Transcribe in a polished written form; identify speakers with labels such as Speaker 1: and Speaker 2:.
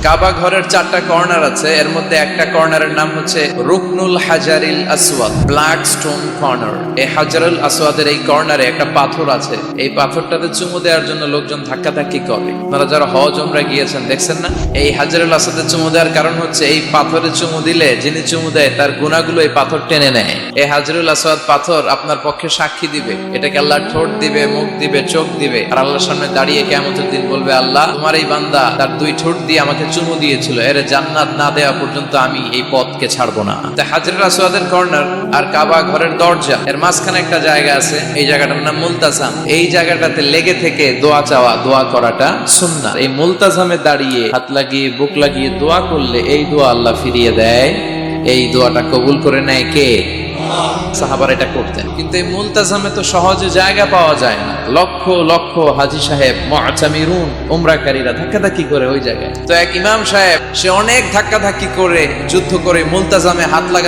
Speaker 1: কাবা ঘরের 4টা কর্নার আছে, এর মধ্যে একটা কর্নারের নাম হচ্ছে রুকনুল হাজারিল আসওয়াদ, ব্ল্যাক স্টোন কর্নার। এই হাজারুল আসওয়াদের এই কর্নারে একটা পাথর আছে, এই পাথরটাতে চুমু দেওয়ার জন্য লোকজন ধাক্কাধাক্কি করে। আপনারা যারা হজ উমরা গিয়েছেন দেখছেন না, এই হাজারুল আসওয়াদে চুমু দেওয়ার কারণ হচ্ছে এই পাথরে চুমু দিলে যিনি চুমু দেয় তার গুনাহগুলো এই পাথর টেনে নেয়। এই হাজারুল আসওয়াদ পাথর আপনার পক্ষে সাক্ষী দিবে, এটাকে আল্লাহ ঠোঁট দিবে, মুখ দিবে, চোখ দিবে, আর আল্লাহর সামনে দাঁড়িয়ে কিয়ামতের দিন বলবে, আল্লাহ তোমার এই বান্দা তার 2 ঠোঁট দিয়ে আমাকে চুমু দিয়েছিল, এর জান্নাত না দেওয়া পর্যন্ত আমি এই পথকে ছাড়বো না। হাজরুল আসওয়াদের কর্নার আর কাবা ঘরের দরজা এর মাঝখানে একটা জায়গা আছে, এই জায়গাটার নাম মুলতাজাম। এই জায়গাটাতে লেগে থেকে দোয়া চাওয়া, দোয়া করাটা সুন্নাহ। এই মুলতাজামে দাঁড়িয়ে হাত লাগিয়ে বুক লাগিয়ে দোয়া করলে এই দোয়া আল্লাহ ফিরিয়ে দেয়। এই দোয়াটা কবুল করে নেয় কে? সাহাবারা এটা করতেন। কিন্তু এই মুলতাজামে তো সহজে জায়গা পাওয়া যায় না, লক্ষ লক্ষ হাজী সাহেব মুআতামিরুন উমরাকারীরা ধাক্কাধাক্কি করে ওই জায়গায়। তো এক ইমাম সাহেব, সে অনেক ধাক্কাধাক্কি করে যুদ্ধ করে মুলতাজামে হাত লাগানো